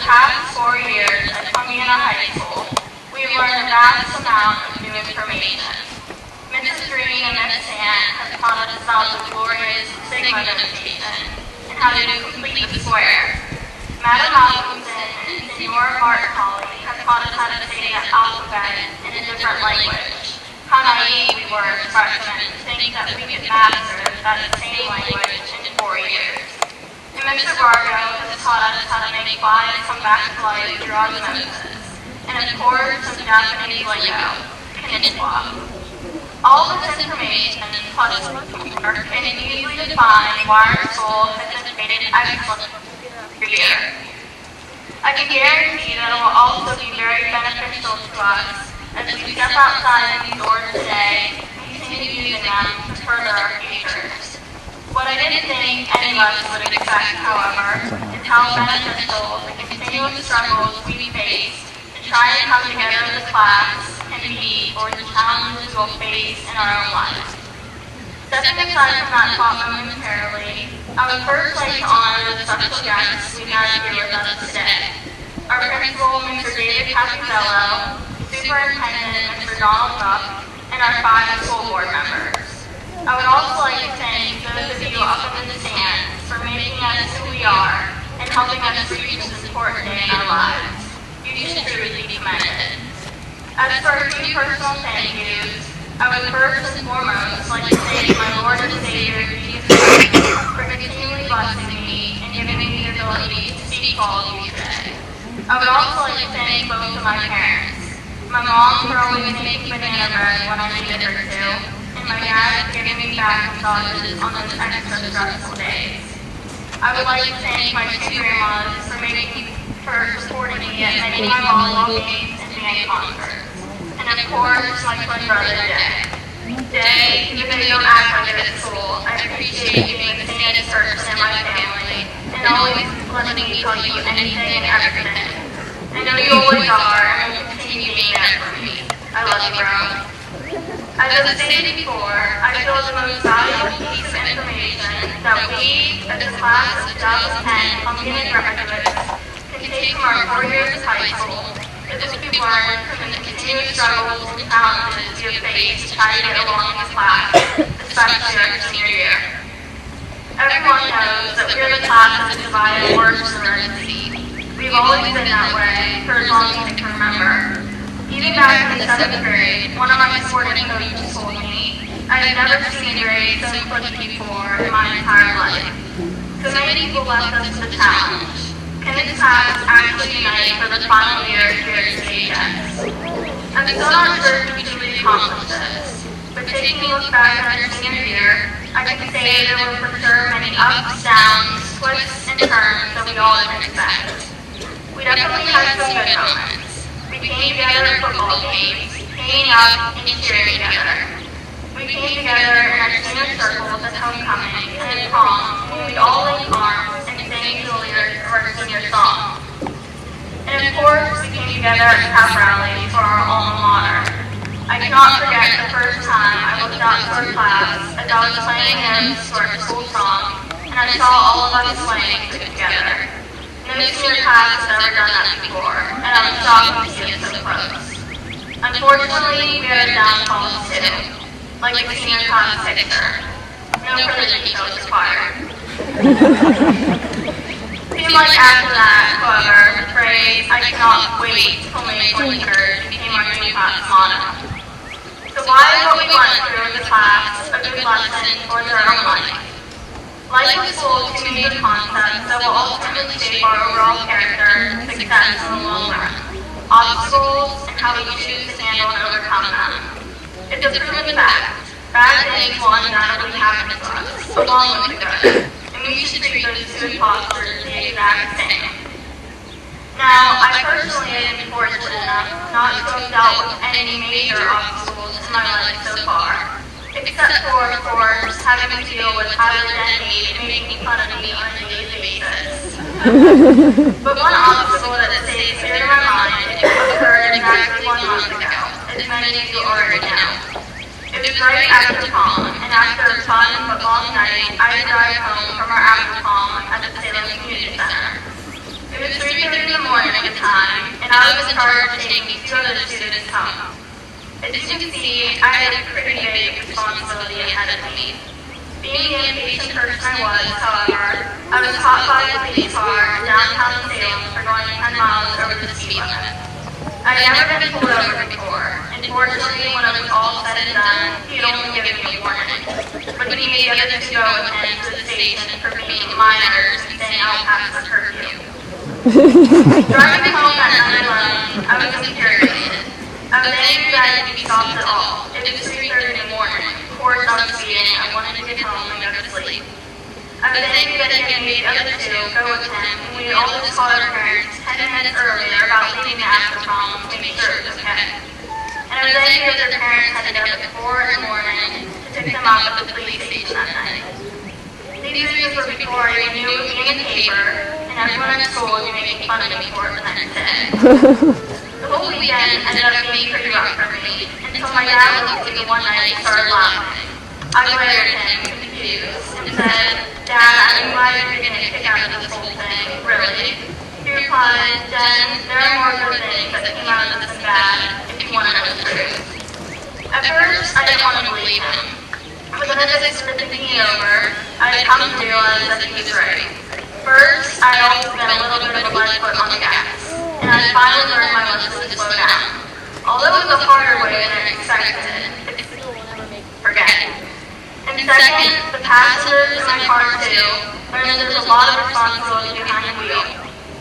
past 4 years at Columbiana High School, we've learned a vast amount of new information. Mrs. Green and Miss Sand have taught us about the glorious sigma notation and how to complete the square. Madam Williamson and Senora Bartoli have taught us how to say that alphabet in a different language. How naive we were as freshmen to think that we could master that same language in 4 years. And Mr. Vargo has taught us how to make flies come back to life through osmosis. And of course, some Japanese lingo, konnichiwa. All this information plus more can easily define why our school has been rated excellent every year. I can guarantee that it will also be very beneficial to us as we step outside these doors today and continue using them to further our futures. What I didn't think any of us would expect, however, is how beneficial the continuous struggles we face to try and come together as a class can be for the challenges we'll face in our own lives. Stepping aside from that thought momentarily, I would first like to honor the special guests we have here with us today. Our principal, Mr. David Capizello, Superintendent, Mr. Donald Buck, and our 5 school board members. I would also like to thank those of you up in the stands for making us who we are and helping us reach this important day in our lives. You should truly be commended. As for a few personal thank yous, I would first and foremost like to thank my Lord and Savior, Jesus Christ, for continually blessing me and giving me the ability to speak all of you today. I would also like to thank both of my parents. My mom for always making banana bread when I needed her to, and my dad for giving me back massages on those extra stressful days. I would like to thank my 2 grandmas for supporting me at many of my volleyball games and band concerts. And of course, my twin brother, Jay. Jay, even though you don't act like it at school, I appreciate you being the safest person in my family and always letting me tell you anything and everything. I know you always are and will continue being there for me. I love you, bro. As I've stated before, I feel the most valuable piece of information that we, as a class of 2010 Columbiana graduates, can take from our 4 years of high school is what we've learned from the continuous struggles and challenges we have faced to try to get along in this class, especially our senior year. Everyone knows that we are the class that is divided worse than emergency. We've always been that way for as long as I can remember. Even back in the 7th grade, one of my sporting coaches told me, I had never seen a grade so pushed before in my entire life. So many people left us with a challenge. Can this class actually unite for the final year here at CHS? I'm still not sure if we truly accomplished this, but taking a look back at our senior year, I can say there were for sure many ups, downs, twists, and turns that we all didn't expect. We definitely had some good moments. We came together at football games, hanging out and cheering together. We came together in our senior circles at homecoming and at prom when we'd all link arms and sang the lyrics of our senior song. And of course, we came together at pep rally for our alma mater. I cannot forget the first time I looked out to our class as I was playing hymns to our school song and I saw all of us playing together. No senior class has ever done that before, and I was shocked to see it so close. Unfortunately, we had a downfall too, like the senior class picture. No further details required. Seemed like after that, however, the phrase, I cannot wait till May 23rd became our new class motto. So why is what we went through as a class a good lesson towards our own life? Life is full of 2 major concepts that will ultimately shape our overall character and success in the long run. Obstacles and how we choose to handle and overcome them. It's a proven fact. Bad things will undoubtedly happen to us, along with the good. And we should treat those 2 imposters the exact same. Now, I personally have been fortunate enough not to have dealt with any major obstacles in my life so far. Except for, of course, having to deal with Tyler Denny making fun of me on a daily basis. But one obstacle that stays clear to my mind occurred exactly 1 month ago, as many of you already know. It was right after prom, and after a fun football night, I would drive home from our after prom at the Salem Community Center. It was 3:30 in the morning time, and I was in charge of taking 2 other students home. As you can see, I had a pretty big responsibility ahead of me. Being the impatient person I was, however, I was caught by a police car in downtown Salem for going 10 miles over the speed limit. I had never been pulled over before, and fortunately, when it was all said and done, he had only given me a warning. But he made the other 2 go with him to the station for being minors and saying I would pass the curfew. Driving home that night alone, I was infuriated. I was angry that I didn't be stopped at all. It was 3:30 in the morning. Of course I was speeding. I wanted to get home and go to sleep. I was angry that he had made the other 2 go with him, and we had always called our parents 10 minutes earlier about leaving the after prom to make sure it was okay. And I was angry that their parents had to get up at 4 in the morning to pick them up at the police station that night. These reasons were before I even knew it would be in the paper, and everyone at school would be making fun of me for it the next day. The whole weekend ended up being pretty rough for me, until my dad looked at me one night and started laughing. I glared at him, confused, and said, "Dad, I'm glad you're getting a kick out of this whole thing, really." He replied, "Jen, there are more good things that came out of this than bad, if you want to know the truth." At first, I didn't want to believe him. But then as I started thinking it over, I had come to realize that he was right. First, I had always been a little bit of a lead foot on the gas, and I had finally learned my lesson to slow down. Although it was a harder way than I expected, forget it. And second, the passengers in my car too learned that there's a lot of responsibility behind the wheel,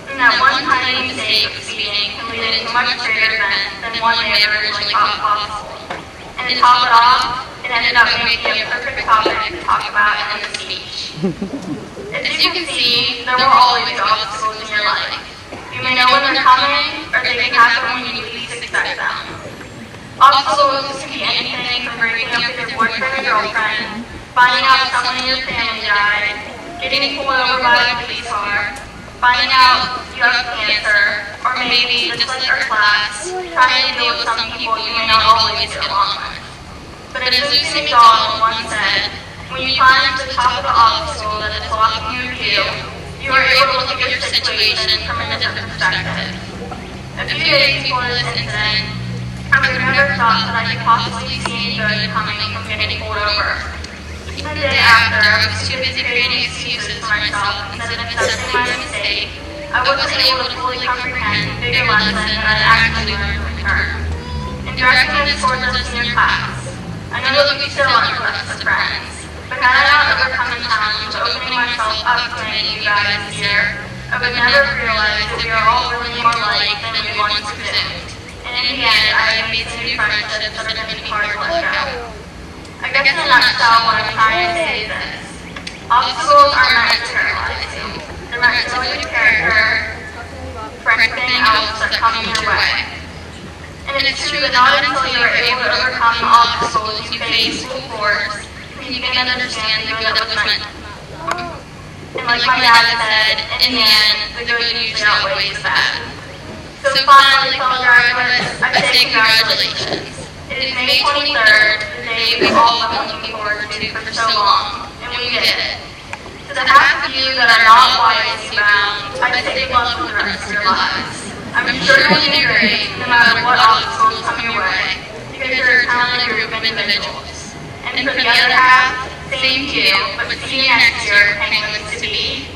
and that one tiny mistake of speeding can lead into a much greater event than one may have originally thought possible. And to top it off, it ended up making a perfect topic to talk about in the speech. As you can see, there will always be obstacles in your life. You may know when they're coming, or they can happen when you least expect them. Obstacles can be anything from breaking up with your boyfriend or girlfriend, finding out someone in your family died, getting pulled over by a police car, finding out you have cancer, or maybe, just like our class, trying to deal with some people you may not always get along with. But as Lucy McDonald once said, when you climb to the top of the obstacle that is blocking your view, you are able to look at your situation from a different perspective. A few days before this incident, I would have never thought that I could possibly see any good coming from getting pulled over. The day after, I was too busy creating excuses for myself instead of accepting my mistake. I wasn't able to fully comprehend the bigger lesson that I had actually learned in return. In directing this towards our senior class, I know that we still aren't the best of friends, but had I not overcome the challenge of opening myself up to any of you guys this year, I would never realize that we are all really more alike than we once presumed. And in the end, I have made some new friendships that are going to be hard to let go. I guess in a nutshell, what I'm trying to say is this. Obstacles are meant to paralyze you. They're meant to build your character for everything else that comes your way. And it's true that not until you are able to overcome the obstacles you face full force can you begin to understand the good that was meant. And like my dad said, in the end, the good usually outweighs the bad. So finally, fellow graduates, I say congratulations. It is May 23rd, the day we've all been looking forward to for so long, and we did it. To the half of you that are not YSU bound, I say good luck with the rest of your lives. I'm sure you'll do great, no matter what obstacles come your way, because you're a talented group of individuals. And for the other half, same to you, but see you next year, Penguins to be.